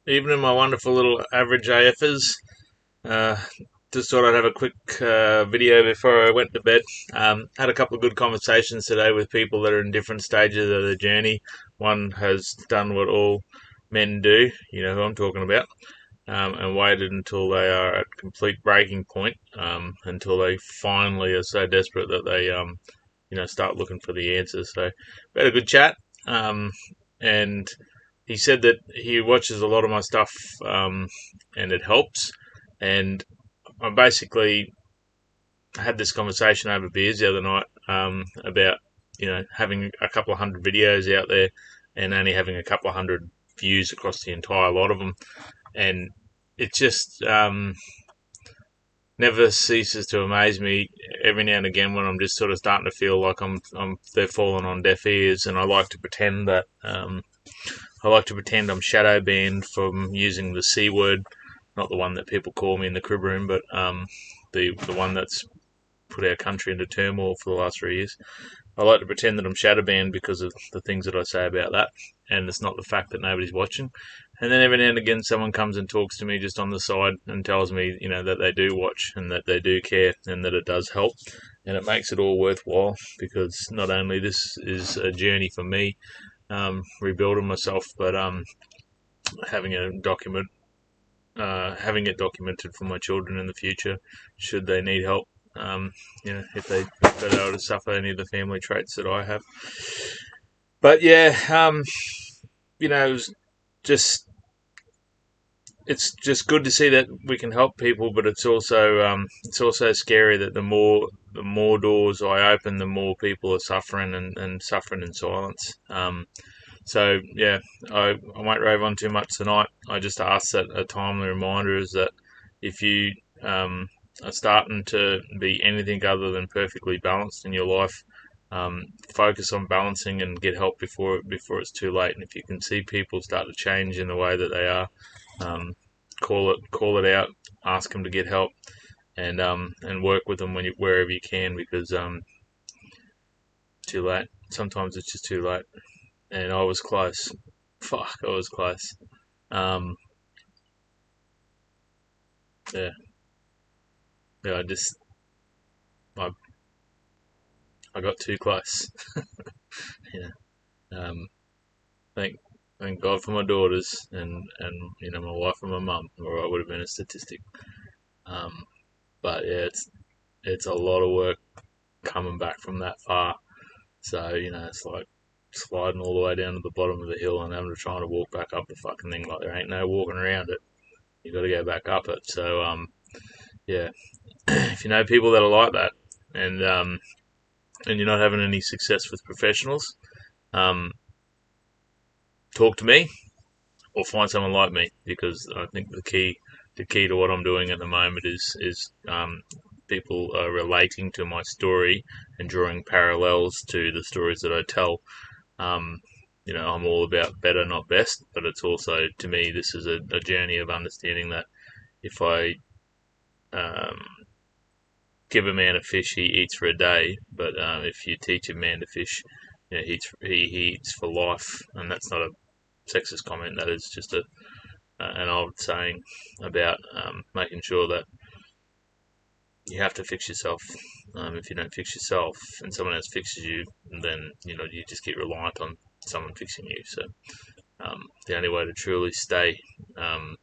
Evening, my wonderful little average AFers. Uh, just thought I'd have a quick video before I went to bed. Had a couple of good conversations today with people that are in different stages of the journey. One has done what all men do, you know who I'm talking about, and waited until they are at complete breaking point, until they finally are so desperate that they, start looking for the answers. So we had a good chat, and he said that he watches a lot of my stuff, and it helps. And I basically had this conversation over beers the other night, about having a couple of hundred videos out there and only having a couple of hundred views across the entire lot of them, and it just never ceases to amaze me every now and again when I'm just sort of starting to feel like they're falling on deaf ears, and I like to pretend that. I like to pretend I'm shadow banned from using the C word, not the one that people call me in the crib room, but the one that's put our country into turmoil for the last 3 years. I like to pretend that I'm shadow banned because of the things that I say about that, and it's not the fact that nobody's watching. And then every now and again, someone comes and talks to me just on the side and tells me, that they do watch and that they do care and that it does help, and it makes it all worthwhile because not only this is a journey for me, rebuilding myself, but having a document, having it documented for my children in the future, should they need help. If they were to suffer any of the family traits that I have. But yeah, it was just it's just good to see that we can help people, but it's also scary that the more doors I open, the more people are suffering and suffering in silence. So yeah, I won't rave on too much tonight. I just ask that a timely reminder is that if you are starting to be anything other than perfectly balanced in your life, focus on balancing and get help before it's too late. And if you can see people start to change in the way that they are, um, call it out, ask them to get help, and work with them wherever you can, because too late. Sometimes it's just too late. And I was close. Fuck, I was close. Um, yeah, yeah. I, I got too close. Yeah. Um, thank thank God for my daughters and my wife and my mum, or I would have been a statistic. Um, but yeah, it's a lot of work coming back from that far. So it's like sliding all the way down to the bottom of the hill and having to try to walk back up the fucking thing. Like there ain't no walking around it. You got to go back up it. So yeah, if you know people that are like that, and you're not having any success with professionals, um, talk to me or find someone like me, because I think the key to what I'm doing at the moment is people are relating to my story and drawing parallels to the stories that I tell. Um, I'm all about better, not best, but it's also, to me, this is a journey of understanding that if I um, give a man a fish, he eats for a day. But if you teach a man to fish, he eats for life, and that's not a sexist comment. That is just an old saying about making sure that you have to fix yourself. If you don't fix yourself and someone else fixes you, then you just get reliant on someone fixing you. So the only way to truly stay um,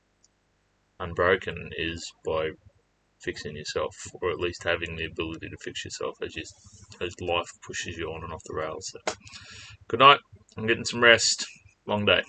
unbroken is by fixing yourself, or at least having the ability to fix yourself as life pushes you on and off the rails. So, good night. I'm getting some rest. Long day.